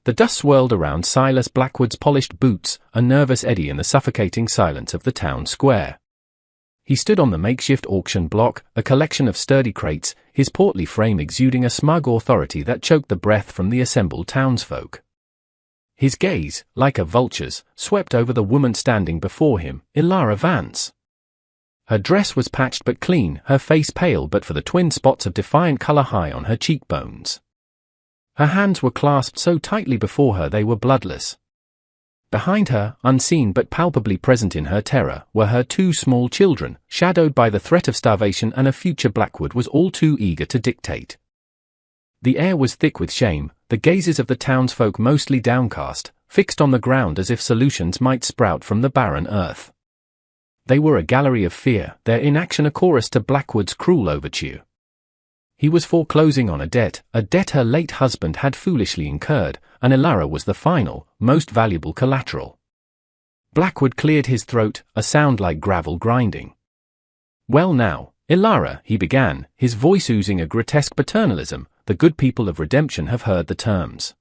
The dust swirled around Silas Blackwood's polished boots, a nervous eddy in the suffocating silence of the town square. He stood on the makeshift auction block, a collection of sturdy crates, his portly frame exuding a smug authority that choked the breath from the assembled townsfolk. His gaze, like a vulture's, swept over the woman standing before him, Ilara Vance. Her dress was patched but clean, her face pale but for the twin spots of defiant color high on her cheekbones. Her hands were clasped so tightly before her they were bloodless. Behind her, unseen but palpably present in her terror, were her two small children, shadowed by the threat of starvation and a future Blackwood was all too eager to dictate. The air was thick with shame, the gazes of the townsfolk mostly downcast, fixed on the ground as if solutions might sprout from the barren earth. They were a gallery of fear, their inaction a chorus to Blackwood's cruel overture. He was foreclosing on a debt her late husband had foolishly incurred, and Ilara was the final, most valuable collateral. Blackwood cleared his throat, a sound like gravel grinding. "Well now, Ilara," he began, his voice oozing a grotesque paternalism, "the good people of Redemption have heard the terms.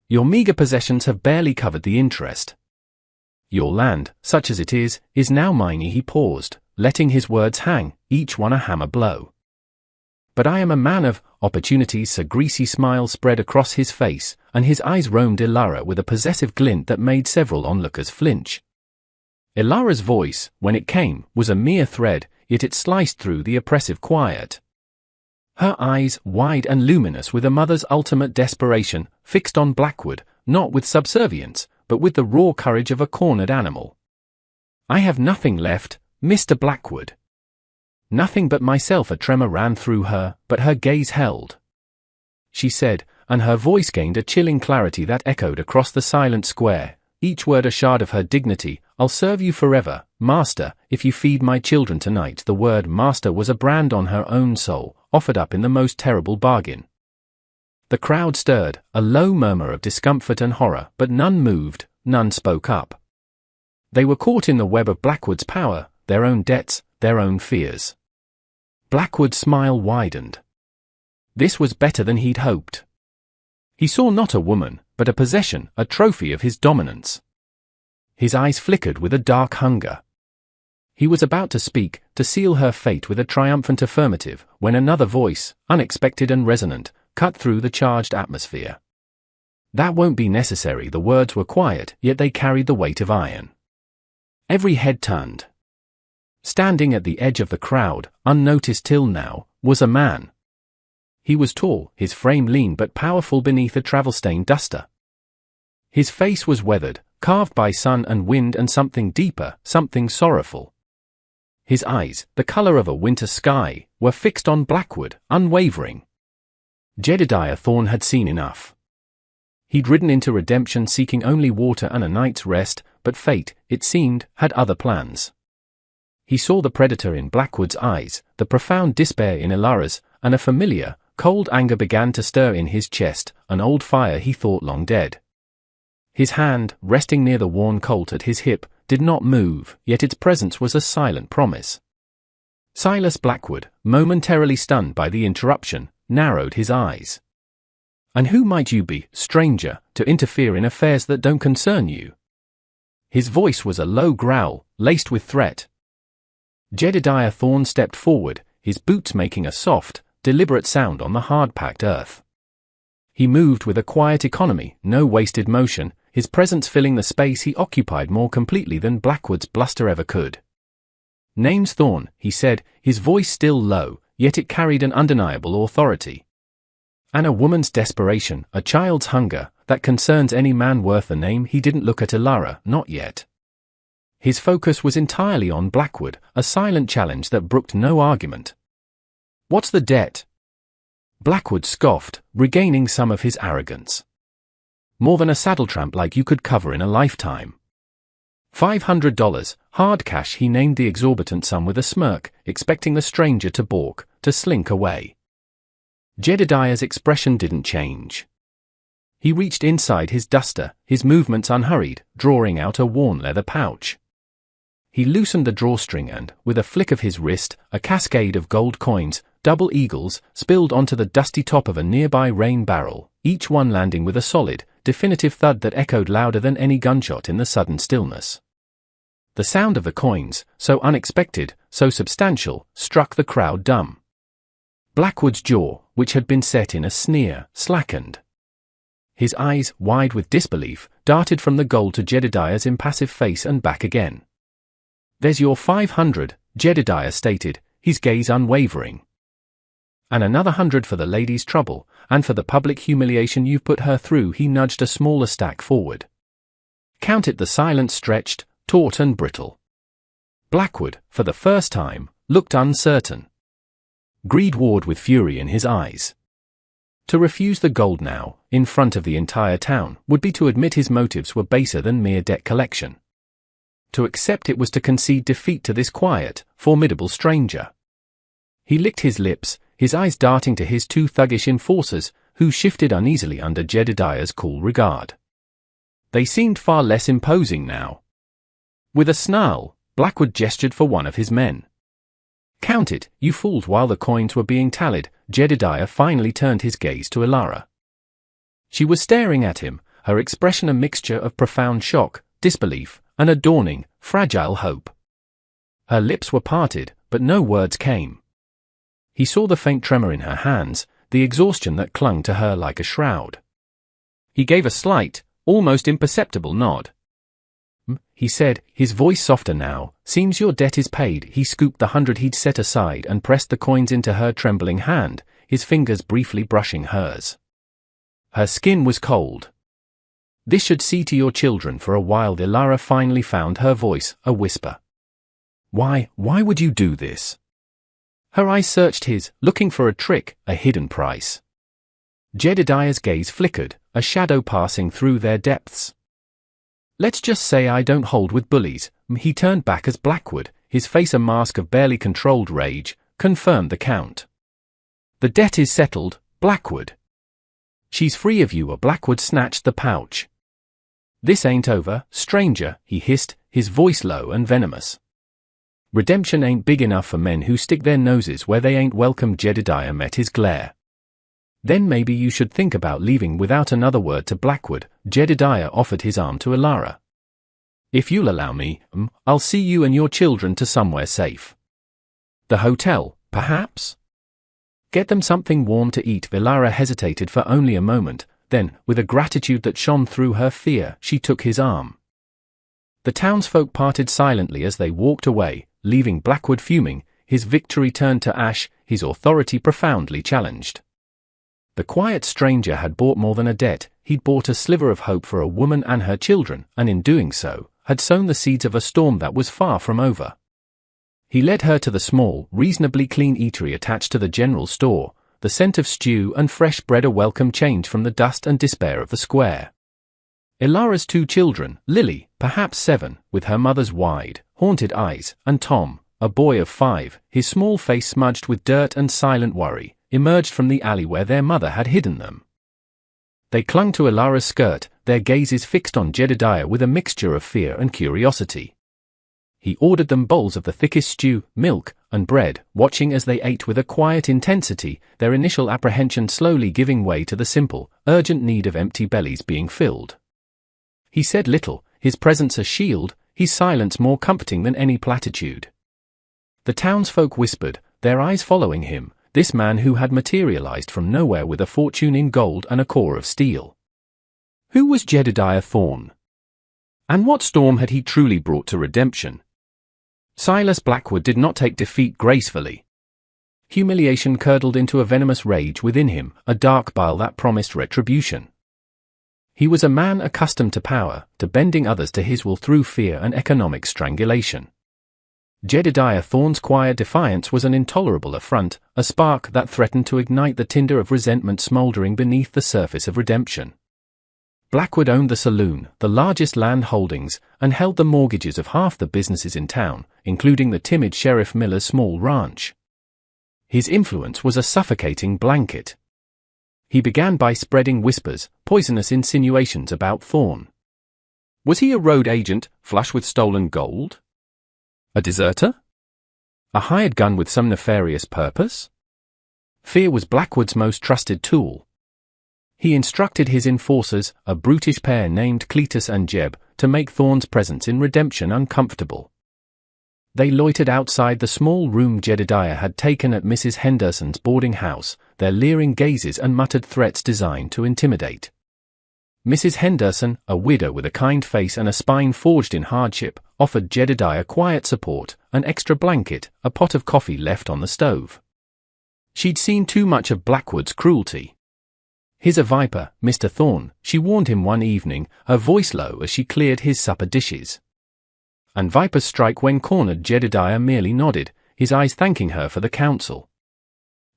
Your meager possessions have barely covered the interest. Your land, such as it is now mine." He paused, letting his words hang, each one a hammer blow. "But I am a man of opportunities." A greasy smile spread across his face, and his eyes roamed Ilara with a possessive glint that made several onlookers flinch. Ilara's voice, when it came, was a mere thread, yet it sliced through the oppressive quiet. Her eyes, wide and luminous with a mother's ultimate desperation, fixed on Blackwood, not with subservience, but with the raw courage of a cornered animal. "I have nothing left, Mr. Blackwood." "Nothing but myself." A tremor ran through her, but her gaze held. She said, and her voice gained a chilling clarity that echoed across the silent square, each word a shard of her dignity, "I'll serve you forever, master, if you feed my children tonight." The word master was a brand on her own soul, offered up in the most terrible bargain. The crowd stirred, a low murmur of discomfort and horror, but none moved, none spoke up. They were caught in the web of Blackwood's power, their own debts, their own fears. Blackwood's smile widened. This was better than he'd hoped. He saw not a woman, but a possession, a trophy of his dominance. His eyes flickered with a dark hunger. He was about to speak, to seal her fate with a triumphant affirmative, when another voice, unexpected and resonant, cut through the charged atmosphere. "That won't be necessary." The words were quiet, yet they carried the weight of iron. Every head turned. Standing at the edge of the crowd, unnoticed till now, was a man. He was tall, his frame lean but powerful beneath a travel-stained duster. His face was weathered, carved by sun and wind and something deeper, something sorrowful. His eyes, the color of a winter sky, were fixed on Blackwood, unwavering. Jedediah Thorne had seen enough. He'd ridden into Redemption seeking only water and a night's rest, but fate, it seemed, had other plans. He saw the predator in Blackwood's eyes, the profound despair in Ilara's, and a familiar, cold anger began to stir in his chest, an old fire he thought long dead. His hand, resting near the worn Colt at his hip, did not move, yet its presence was a silent promise. Silas Blackwood, momentarily stunned by the interruption, narrowed his eyes. "And who might you be, stranger, to interfere in affairs that don't concern you?" His voice was a low growl, laced with threat. Jedediah Thorne stepped forward, his boots making a soft, deliberate sound on the hard-packed earth. He moved with a quiet economy, no wasted motion, his presence filling the space he occupied more completely than Blackwood's bluster ever could. "Name's Thorne," he said, his voice still low, yet it carried an undeniable authority. "And a woman's desperation, a child's hunger, that concerns any man worth the name." He didn't look at Ilara, not yet. His focus was entirely on Blackwood, a silent challenge that brooked no argument. "What's the debt?" Blackwood scoffed, regaining some of his arrogance. "More than a saddle tramp like you could cover in a lifetime." $500, hard cash. He named the exorbitant sum with a smirk, expecting the stranger to balk, to slink away. Jedediah's expression didn't change. He reached inside his duster, his movements unhurried, drawing out a worn leather pouch. He loosened the drawstring and, with a flick of his wrist, a cascade of gold coins, double eagles, spilled onto the dusty top of a nearby rain barrel, each one landing with a solid, definitive thud that echoed louder than any gunshot in the sudden stillness. The sound of the coins, so unexpected, so substantial, struck the crowd dumb. Blackwood's jaw, which had been set in a sneer, slackened. His eyes, wide with disbelief, darted from the gold to Jedediah's impassive face and back again. "There's your 500, Jedediah stated, his gaze unwavering. "And another 100 for the lady's trouble, and for the public humiliation you've put her through." He nudged a smaller stack forward. "Count it." The silence stretched, taut and brittle. Blackwood, for the first time, looked uncertain. Greed warred with fury in his eyes. To refuse the gold now, in front of the entire town, would be to admit his motives were baser than mere debt collection. To accept it was to concede defeat to this quiet, formidable stranger. He licked his lips, his eyes darting to his two thuggish enforcers, who shifted uneasily under Jedediah's cool regard. They seemed far less imposing now. With a snarl, Blackwood gestured for one of his men. "Count it, you fools." While the coins were being tallied, Jedediah finally turned his gaze to Elara. She was staring at him, her expression a mixture of profound shock, disbelief, and a dawning, fragile hope. Her lips were parted, but no words came. He saw the faint tremor in her hands, the exhaustion that clung to her like a shroud. He gave a slight, almost imperceptible nod. He said, his voice softer now, "Seems your debt is paid." He scooped the 100 he'd set aside and pressed the coins into her trembling hand, his fingers briefly brushing hers. Her skin was cold. "This should see to your children." For a while Elara finally found her voice, a whisper. Why would you do this?" Her eyes searched his, looking for a trick, a hidden price. Jedediah's gaze flickered, a shadow passing through their depths. "Let's just say I don't hold with bullies." He turned back as Blackwood, his face a mask of barely controlled rage, confirmed the count. "The debt is settled, Blackwood. She's free of you." Blackwood snatched the pouch. "This ain't over, stranger," he hissed, his voice low and venomous. "Redemption ain't big enough for men who stick their noses where they ain't welcome." Jedediah met his glare. "Then maybe you should think about leaving." Without another word to Blackwood, Jedediah offered his arm to Elara. "If you'll allow me, I'll see you and your children to somewhere safe. The hotel, perhaps? Get them something warm to eat." Elara hesitated for only a moment, then, with a gratitude that shone through her fear, she took his arm. The townsfolk parted silently as they walked away, leaving Blackwood fuming, his victory turned to ash, his authority profoundly challenged. The quiet stranger had bought more than a debt. He'd bought a sliver of hope for a woman and her children, and in doing so, had sown the seeds of a storm that was far from over. He led her to the small, reasonably clean eatery attached to the general store, the scent of stew and fresh bread a welcome change from the dust and despair of the square. Elara's two children, Lily, perhaps 7, with her mother's wide, haunted eyes, and Tom, a boy of 5, his small face smudged with dirt and silent worry, emerged from the alley where their mother had hidden them. They clung to Elara's skirt, their gazes fixed on Jedediah with a mixture of fear and curiosity. He ordered them bowls of the thickest stew, milk, and bread, watching as they ate with a quiet intensity, their initial apprehension slowly giving way to the simple, urgent need of empty bellies being filled. He said little, his presence a shield, his silence more comforting than any platitude. The townsfolk whispered, their eyes following him, this man who had materialized from nowhere with a fortune in gold and a core of steel. Who was Jedediah Thorne? And what storm had he truly brought to redemption? Silas Blackwood did not take defeat gracefully. Humiliation curdled into a venomous rage within him, a dark bile that promised retribution. He was a man accustomed to power, to bending others to his will through fear and economic strangulation. Jedediah Thorne's quiet defiance was an intolerable affront, a spark that threatened to ignite the tinder of resentment smoldering beneath the surface of redemption. Blackwood owned the saloon, the largest land holdings, and held the mortgages of half the businesses in town, including the timid Sheriff Miller's small ranch. His influence was a suffocating blanket. He began by spreading whispers, poisonous insinuations about Thorne. Was he a road agent, flush with stolen gold? A deserter? A hired gun with some nefarious purpose? Fear was Blackwood's most trusted tool. He instructed his enforcers, a brutish pair named Cletus and Jeb, to make Thorn's presence in redemption uncomfortable. They loitered outside the small room Jedediah had taken at Mrs. Henderson's boarding house, their leering gazes and muttered threats designed to intimidate. Mrs. Henderson, a widow with a kind face and a spine forged in hardship, offered Jedediah quiet support, an extra blanket, a pot of coffee left on the stove. She'd seen too much of Blackwood's cruelty. "Here's a viper, Mr. Thorn," she warned him one evening, her voice low as she cleared his supper dishes. And vipers strike when cornered. Jedediah merely nodded, his eyes thanking her for the counsel.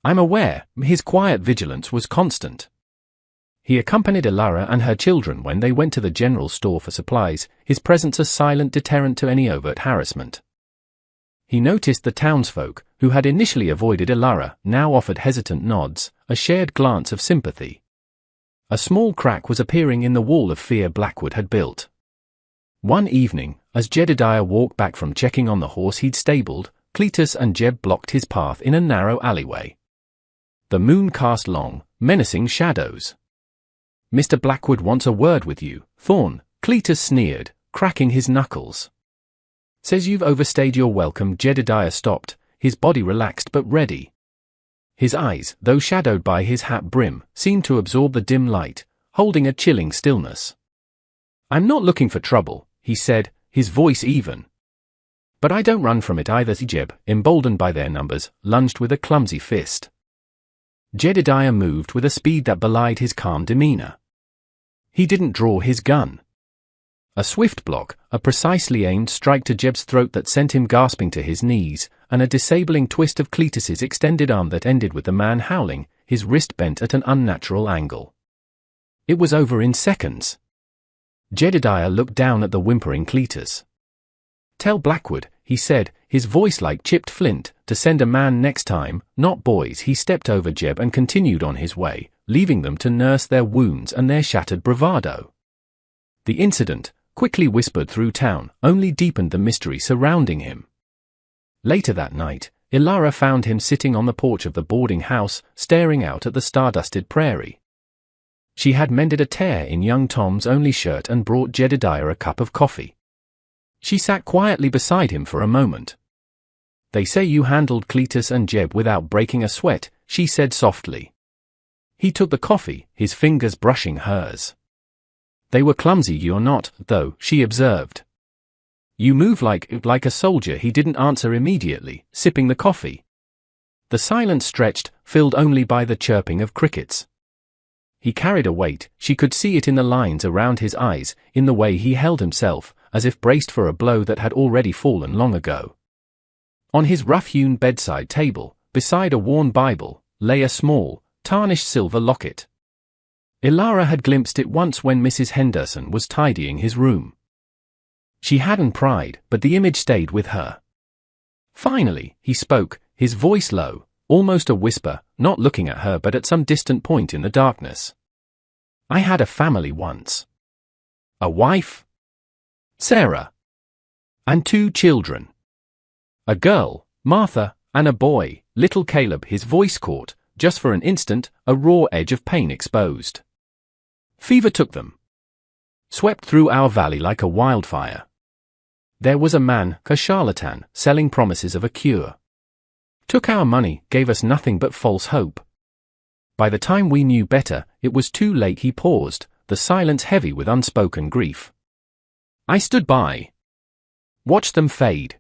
"I'm aware," his quiet vigilance was constant. He accompanied Elara and her children when they went to the general store for supplies, his presence a silent deterrent to any overt harassment. He noticed the townsfolk, who had initially avoided Elara, now offered hesitant nods, a shared glance of sympathy. A small crack was appearing in the wall of fear Blackwood had built. One evening, as Jedediah walked back from checking on the horse he'd stabled, Cletus and Jeb blocked his path in a narrow alleyway. The moon cast long, menacing shadows. "Mr. Blackwood wants a word with you, Thorn," Cletus sneered, cracking his knuckles. "Says you've overstayed your welcome." Jedediah stopped, his body relaxed but ready. His eyes, though shadowed by his hat brim, seemed to absorb the dim light, holding a chilling stillness. "I'm not looking for trouble," he said, his voice even. "But I don't run from it either." Jeb, emboldened by their numbers, lunged with a clumsy fist. Jedediah moved with a speed that belied his calm demeanor. He didn't draw his gun. A swift block, a precisely aimed strike to Jeb's throat that sent him gasping to his knees, and a disabling twist of Cletus's extended arm that ended with the man howling, his wrist bent at an unnatural angle. It was over in seconds. Jedediah looked down at the whimpering Cletus. "Tell Blackwood," he said, his voice like chipped flint, "to send a man next time, not boys." He stepped over Jeb and continued on his way, leaving them to nurse their wounds and their shattered bravado. The incident, quickly whispered through town, only deepened the mystery surrounding him. Later that night, Elara found him sitting on the porch of the boarding house, staring out at the stardusted prairie. She had mended a tear in young Tom's only shirt and brought Jedediah a cup of coffee. She sat quietly beside him for a moment. "They say you handled Cletus and Jeb without breaking a sweat," she said softly. He took the coffee, his fingers brushing hers. "They were clumsy. You're not, though," she observed. "You move like a soldier." He didn't answer immediately, sipping the coffee. The silence stretched, filled only by the chirping of crickets. He carried a weight, she could see it in the lines around his eyes, in the way he held himself, as if braced for a blow that had already fallen long ago. On his rough-hewn bedside table, beside a worn Bible, lay a small, tarnished silver locket. Elara had glimpsed it once when Mrs. Henderson was tidying his room. She hadn't pried, but the image stayed with her. Finally, he spoke, his voice low, almost a whisper, not looking at her but at some distant point in the darkness. "I had a family once. A wife, Sarah, and 2 children. A girl, Martha, and a boy, little Caleb." His voice caught, just for an instant, a raw edge of pain exposed. "Fever took them. Swept through our valley like a wildfire. There was a man, a charlatan, selling promises of a cure. Took our money, gave us nothing but false hope. By the time we knew better, it was too late." He paused, the silence heavy with unspoken grief. "I stood by. Watched them fade.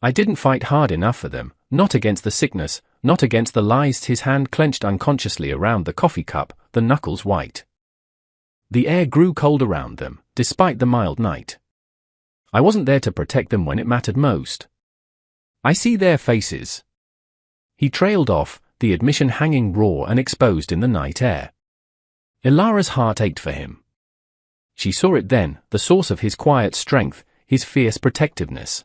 I didn't fight hard enough for them, not against the sickness, not against the lies." His hand clenched unconsciously around the coffee cup, the knuckles white. The air grew cold around them, despite the mild night. "I wasn't there to protect them when it mattered most. I see their faces." He trailed off, the admission hanging raw and exposed in the night air. Elara's heart ached for him. She saw it then, the source of his quiet strength, his fierce protectiveness.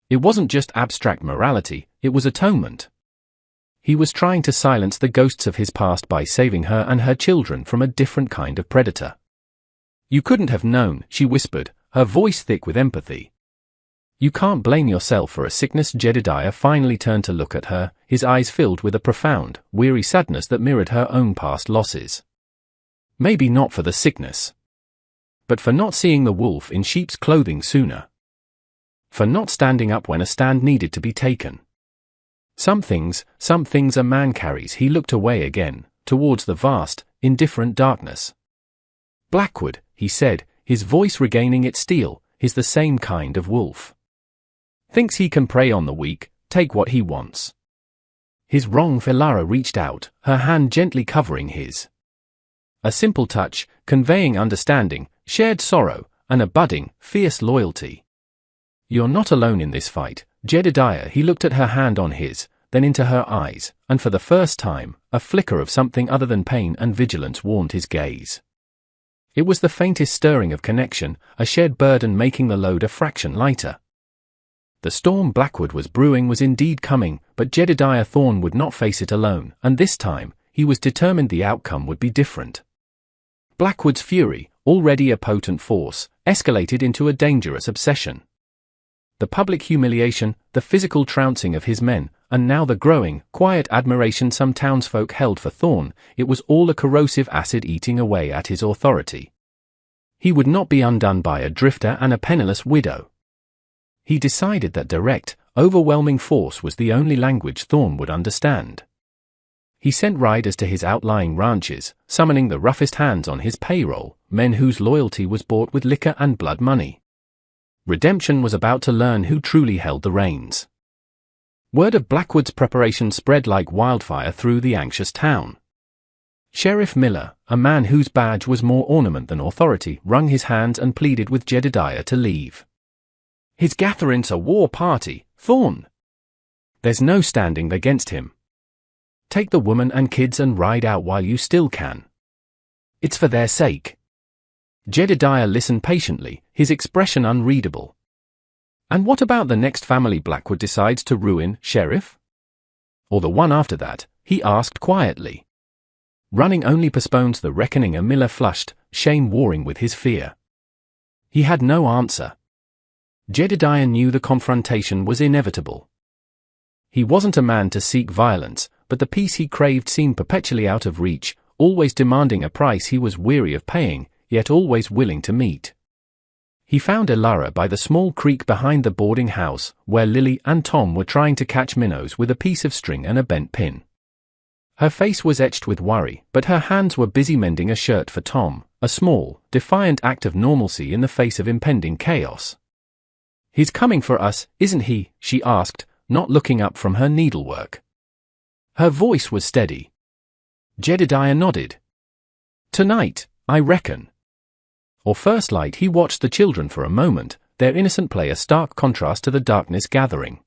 It wasn't just abstract morality, it was atonement. He was trying to silence the ghosts of his past by saving her and her children from a different kind of predator. "You couldn't have known," she whispered, her voice thick with empathy. "You can't blame yourself for a sickness." Jedediah finally turned to look at her, his eyes filled with a profound, weary sadness that mirrored her own past losses. Maybe not for the sickness, but for not seeing the wolf in sheep's clothing sooner. For not standing up when a stand needed to be taken. Some things a man carries. He looked away again, towards the vast, indifferent darkness. Blackwood, he said, his voice regaining its steel, is the same kind of wolf. Thinks he can prey on the weak, take what he wants. His wrong. Ilara reached out, her hand gently covering his. A simple touch, conveying understanding, shared sorrow, and a budding, fierce loyalty. You're not alone in this fight, Jedediah. He looked at her hand on his, then into her eyes, and for the first time, a flicker of something other than pain and vigilance warmed his gaze. It was the faintest stirring of connection, a shared burden making the load a fraction lighter. The storm Blackwood was brewing was indeed coming, but Jedediah Thorne would not face it alone, and this time, he was determined the outcome would be different. Blackwood's fury, already a potent force, escalated into a dangerous obsession. The public humiliation, the physical trouncing of his men, and now the growing, quiet admiration some townsfolk held for Thorne, it was all a corrosive acid eating away at his authority. He would not be undone by a drifter and a penniless widow. He decided that direct, overwhelming force was the only language Thorne would understand. He sent riders to his outlying ranches, summoning the roughest hands on his payroll, men whose loyalty was bought with liquor and blood money. Redemption was about to learn who truly held the reins. Word of Blackwood's preparation spread like wildfire through the anxious town. Sheriff Miller, a man whose badge was more ornament than authority, wrung his hands and pleaded with Jedediah to leave. His gatherin's a war party, Thorne. There's no standing against him. Take the woman and kids and ride out while you still can. It's for their sake. Jedediah listened patiently, his expression unreadable. And what about the next family Blackwood decides to ruin, Sheriff? Or the one after that, he asked quietly. Running only postpones the reckoning. A Miller flushed, shame warring with his fear. He had no answer. Jedediah knew the confrontation was inevitable. He wasn't a man to seek violence, but the peace he craved seemed perpetually out of reach, always demanding a price he was weary of paying, yet always willing to meet. He found Ilara by the small creek behind the boarding house, where Lily and Tom were trying to catch minnows with a piece of string and a bent pin. Her face was etched with worry, but her hands were busy mending a shirt for Tom, a small, defiant act of normalcy in the face of impending chaos. He's coming for us, isn't he? She asked, not looking up from her needlework. Her voice was steady. Jedediah nodded. Tonight, I reckon. Or first light. He watched the children for a moment, their innocent play a stark contrast to the darkness gathering.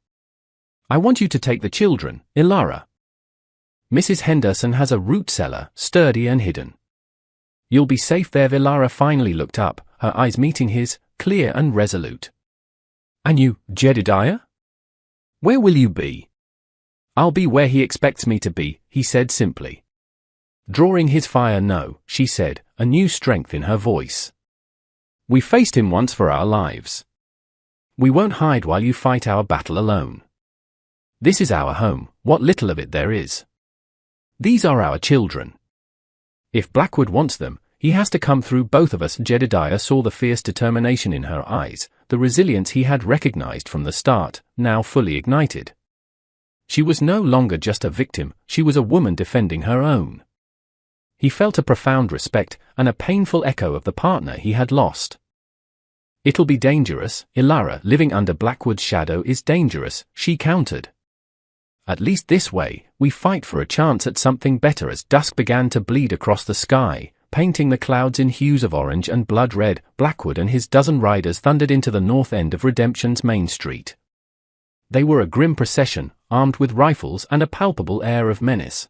I want you to take the children, Ilara. Mrs. Henderson has a root cellar, sturdy and hidden. You'll be safe there. Ilara finally looked up, her eyes meeting his, clear and resolute. And you, Jedediah? Where will you be? I'll be where he expects me to be, he said simply. Drawing his fire. No, she said, a new strength in her voice. We faced him once for our lives. We won't hide while you fight our battle alone. This is our home, what little of it there is. These are our children. If Blackwood wants them, he has to come through both of us. Jedediah saw the fierce determination in her eyes, the resilience he had recognized from the start, now fully ignited. She was no longer just a victim, she was a woman defending her own. He felt a profound respect and a painful echo of the partner he had lost. It'll be dangerous, Ilara. Living under Blackwood's shadow is dangerous, she countered. At least this way, we fight for a chance at something better. As dusk began to bleed across the sky, painting the clouds in hues of orange and blood red, Blackwood and his dozen riders thundered into the north end of Redemption's main street. They were a grim procession, armed with rifles and a palpable air of menace.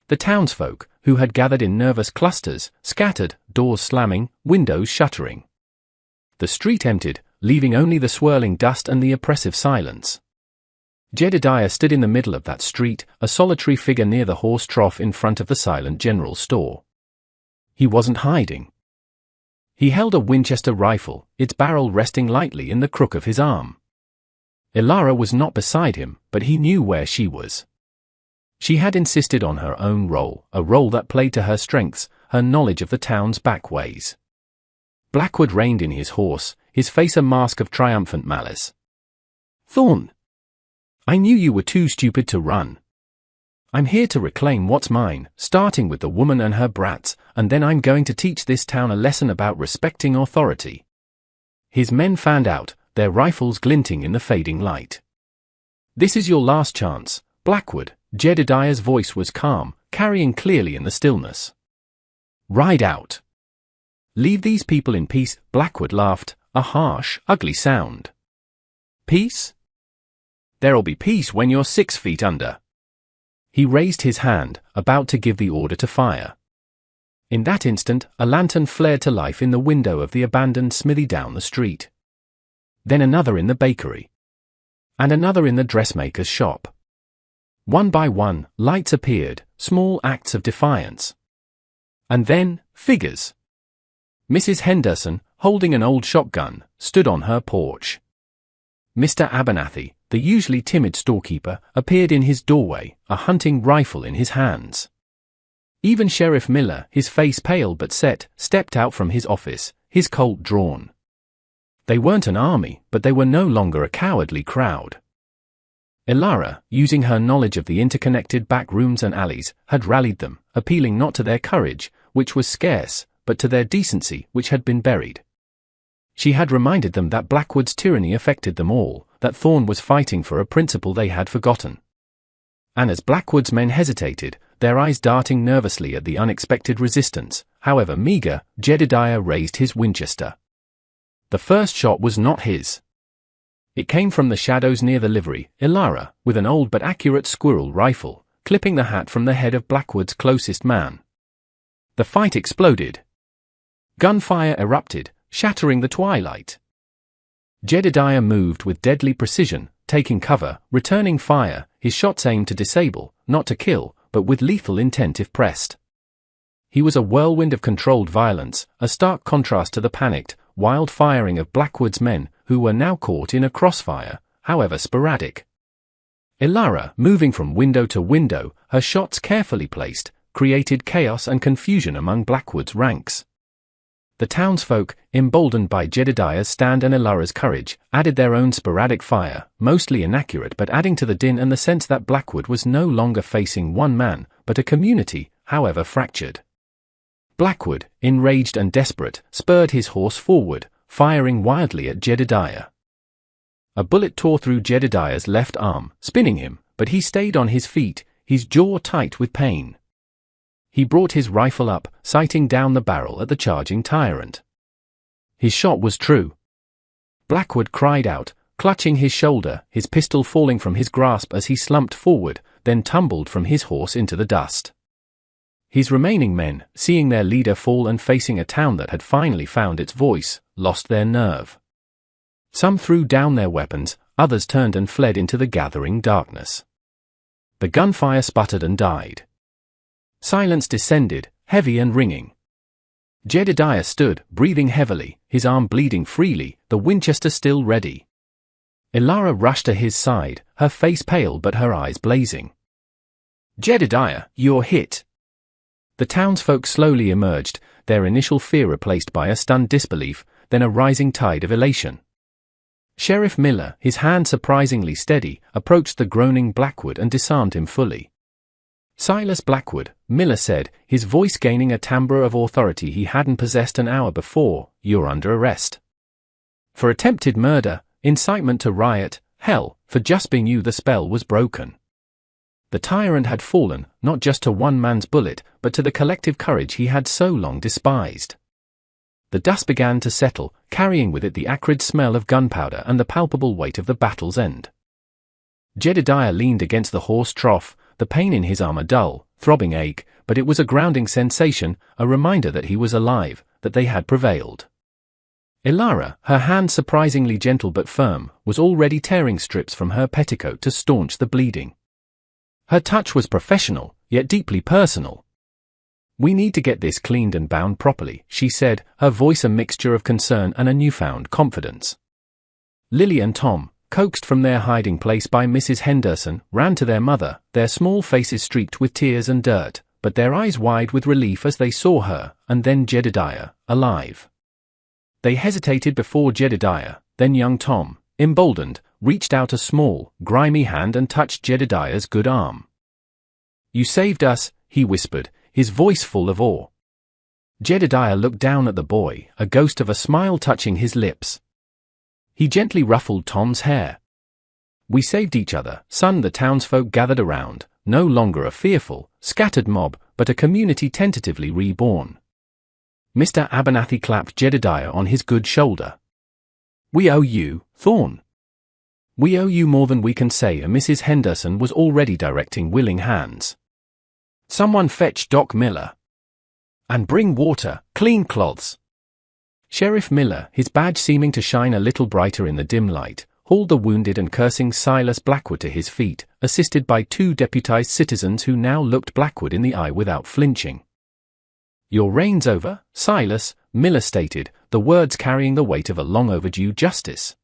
The townsfolk, who had gathered in nervous clusters, scattered, doors slamming, windows shuttering. The street emptied, leaving only the swirling dust and the oppressive silence. Jedediah stood in the middle of that street, a solitary figure near the horse trough in front of the silent general store. He wasn't hiding. He held a Winchester rifle, its barrel resting lightly in the crook of his arm. Ilara was not beside him, but he knew where she was. She had insisted on her own role, a role that played to her strengths, her knowledge of the town's back ways. Blackwood reined in his horse, his face a mask of triumphant malice. "Thorn! I knew you were too stupid to run. I'm here to reclaim what's mine, starting with the woman and her brats, and then I'm going to teach this town a lesson about respecting authority." His men fanned out, their rifles glinting in the fading light. "This is your last chance, Blackwood." Jedediah's voice was calm, carrying clearly in the stillness. "Ride out. Leave these people in peace." Blackwood laughed, a harsh, ugly sound. "Peace? There'll be peace when you're 6 feet under." He raised his hand, about to give the order to fire. In that instant, a lantern flared to life in the window of the abandoned smithy down the street. Then another in the bakery. And another in the dressmaker's shop. One by one, lights appeared, small acts of defiance. And then, figures. Mrs. Henderson, holding an old shotgun, stood on her porch. Mr. Abernathy, the usually timid storekeeper, appeared in his doorway, a hunting rifle in his hands. Even Sheriff Miller, his face pale but set, stepped out from his office, his Colt drawn. They weren't an army, but they were no longer a cowardly crowd. Elara, using her knowledge of the interconnected back rooms and alleys, had rallied them, appealing not to their courage, which was scarce, but to their decency, which had been buried. She had reminded them that Blackwood's tyranny affected them all, that Thorn was fighting for a principle they had forgotten. And as Blackwood's men hesitated, their eyes darting nervously at the unexpected resistance, however meager, Jedediah raised his Winchester. The first shot was not his. It came from the shadows near the livery, Elara, with an old but accurate squirrel rifle, clipping the hat from the head of Blackwood's closest man. The fight exploded. Gunfire erupted, shattering the twilight. Jedediah moved with deadly precision, taking cover, returning fire, his shots aimed to disable, not to kill, but with lethal intent if pressed. He was a whirlwind of controlled violence, a stark contrast to the panicked, wild firing of Blackwood's men, who were now caught in a crossfire, however sporadic. Elara, moving from window to window, her shots carefully placed, created chaos and confusion among Blackwood's ranks. The townsfolk, emboldened by Jedediah's stand and Elara's courage, added their own sporadic fire, mostly inaccurate but adding to the din and the sense that Blackwood was no longer facing one man, but a community, however fractured. Blackwood, enraged and desperate, spurred his horse forward, firing wildly at Jedediah. A bullet tore through Jedediah's left arm, spinning him, but he stayed on his feet, his jaw tight with pain. He brought his rifle up, sighting down the barrel at the charging tyrant. His shot was true. Blackwood cried out, clutching his shoulder, his pistol falling from his grasp as he slumped forward, then tumbled from his horse into the dust. His remaining men, seeing their leader fall and facing a town that had finally found its voice, lost their nerve. Some threw down their weapons, others turned and fled into the gathering darkness. The gunfire sputtered and died. Silence descended, heavy and ringing. Jedediah stood, breathing heavily, his arm bleeding freely, the Winchester still ready. Elara rushed to his side, her face pale but her eyes blazing. "Jedediah, you're hit." The townsfolk slowly emerged, their initial fear replaced by a stunned disbelief, then a rising tide of elation. Sheriff Miller, his hand surprisingly steady, approached the groaning Blackwood and disarmed him fully. "Silas Blackwood," Miller said, his voice gaining a timbre of authority he hadn't possessed an hour before, "you're under arrest. For attempted murder, incitement to riot, hell, for just being you the spell was broken." The tyrant had fallen, not just to one man's bullet, but to the collective courage he had so long despised. The dust began to settle, carrying with it the acrid smell of gunpowder and the palpable weight of the battle's end. Jedediah leaned against the horse trough, the pain in his arm a dull, throbbing ache, but it was a grounding sensation, a reminder that he was alive, that they had prevailed. Elara, her hand surprisingly gentle but firm, was already tearing strips from her petticoat to staunch the bleeding. Her touch was professional, yet deeply personal. "We need to get this cleaned and bound properly," she said, her voice a mixture of concern and a newfound confidence. Lily and Tom, coaxed from their hiding place by Mrs. Henderson, ran to their mother, their small faces streaked with tears and dirt, but their eyes wide with relief as they saw her, and then Jedediah, alive. They hesitated before Jedediah, then young Tom, emboldened, reached out a small, grimy hand and touched Jedediah's good arm. "You saved us," he whispered, his voice full of awe. Jedediah looked down at the boy, a ghost of a smile touching his lips. He gently ruffled Tom's hair. "We saved each other, son." The townsfolk gathered around, no longer a fearful, scattered mob, but a community tentatively reborn. Mr. Abernathy clapped Jedediah on his good shoulder. "We owe you, Thorn. We owe you more than we can say." Mrs. Henderson was already directing willing hands. "Someone fetch Doc Miller. And bring water, clean cloths." Sheriff Miller, his badge seeming to shine a little brighter in the dim light, hauled the wounded and cursing Silas Blackwood to his feet, assisted by 2 deputized citizens who now looked Blackwood in the eye without flinching. "Your reign's over, Silas," Miller stated, the words carrying the weight of a long-overdue justice.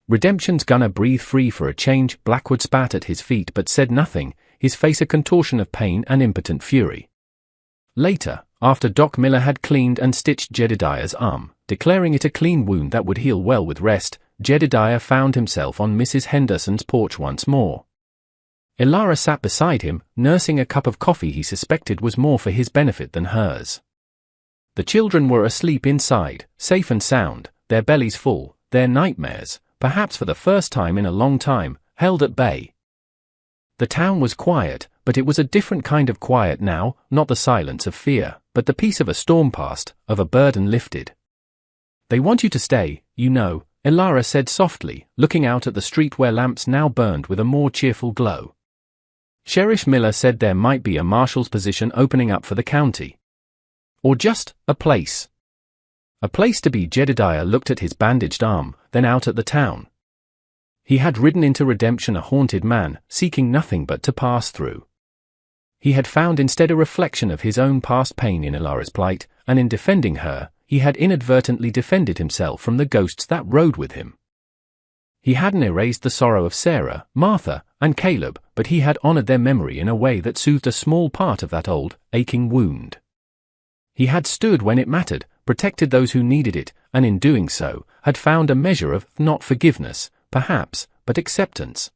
"Redemption's gonna breathe free for a change." Blackwood spat at his feet but said nothing, his face a contortion of pain and impotent fury. Later, after Doc Miller had cleaned and stitched Jedediah's arm, declaring it a clean wound that would heal well with rest, Jedediah found himself on Mrs. Henderson's porch once more. Elara sat beside him, nursing a cup of coffee he suspected was more for his benefit than hers. The children were asleep inside, safe and sound, their bellies full, their nightmares, perhaps for the first time in a long time, held at bay. The town was quiet, but it was a different kind of quiet now, not the silence of fear, but the peace of a storm past, of a burden lifted. "They want you to stay, you know," Elara said softly, looking out at the street where lamps now burned with a more cheerful glow. Sheriff Miller said there might be a marshal's position opening up for the county. Or just a place. A place to be. Jedediah looked at his bandaged arm, then out at the town. He had ridden into Redemption a haunted man, seeking nothing but to pass through. He had found instead a reflection of his own past pain in Elara's plight, and in defending her, he had inadvertently defended himself from the ghosts that rode with him. He hadn't erased the sorrow of Sarah, Martha, and Caleb, but he had honored their memory in a way that soothed a small part of that old, aching wound. He had stood when it mattered, protected those who needed it, and in doing so, had found a measure of, not forgiveness, perhaps, but acceptance.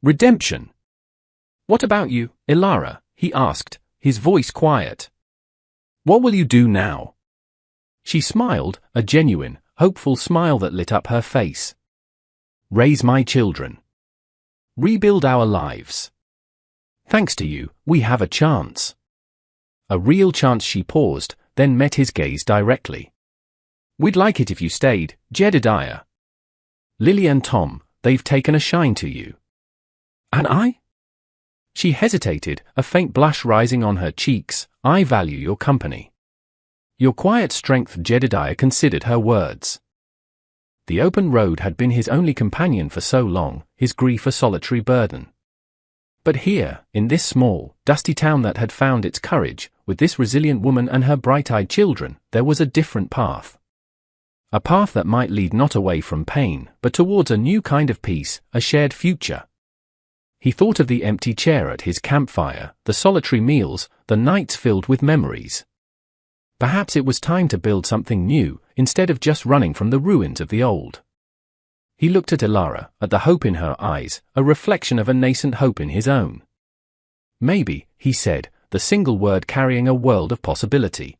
Redemption. "What about you, Elara?" he asked, his voice quiet. "What will you do now?" She smiled, a genuine, hopeful smile that lit up her face. "Raise my children. Rebuild our lives. Thanks to you, we have a chance." A real chance. She paused, then met his gaze directly. "We'd like it if you stayed, Jedediah. Lily and Tom, they've taken a shine to you." "And I?" She hesitated, a faint blush rising on her cheeks. "I value your company. Your quiet strength." Jedediah considered her words. The open road had been his only companion for so long, his grief a solitary burden. But here, in this small, dusty town that had found its courage, with this resilient woman and her bright-eyed children, there was a different path. A path that might lead not away from pain, but towards a new kind of peace, a shared future. He thought of the empty chair at his campfire, the solitary meals, the nights filled with memories. Perhaps it was time to build something new, instead of just running from the ruins of the old. He looked at Elara, at the hope in her eyes, a reflection of a nascent hope in his own. "Maybe," he said, the single word carrying a world of possibility.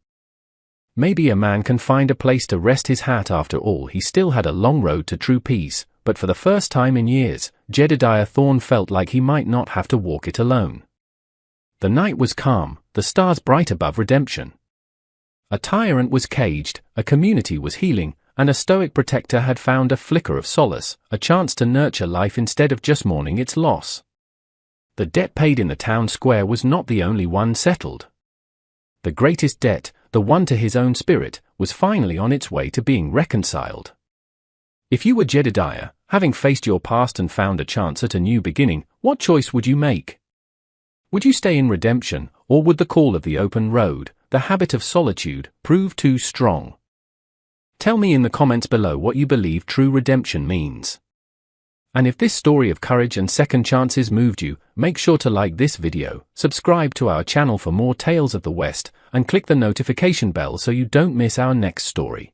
"Maybe a man can find a place to rest his hat after all." He still had a long road to true peace, but for the first time in years, Jedediah Thorn felt like he might not have to walk it alone. The night was calm, the stars bright above Redemption. A tyrant was caged, a community was healing, and a stoic protector had found a flicker of solace, a chance to nurture life instead of just mourning its loss. The debt paid in the town square was not the only one settled. The greatest debt, the one to his own spirit, was finally on its way to being reconciled. If you were Jedediah, having faced your past and found a chance at a new beginning, what choice would you make? Would you stay in Redemption, or would the call of the open road, the habit of solitude, prove too strong? Tell me in the comments below what you believe true redemption means. And if this story of courage and second chances moved you, make sure to like this video, subscribe to our channel for more tales of the West, and click the notification bell so you don't miss our next story.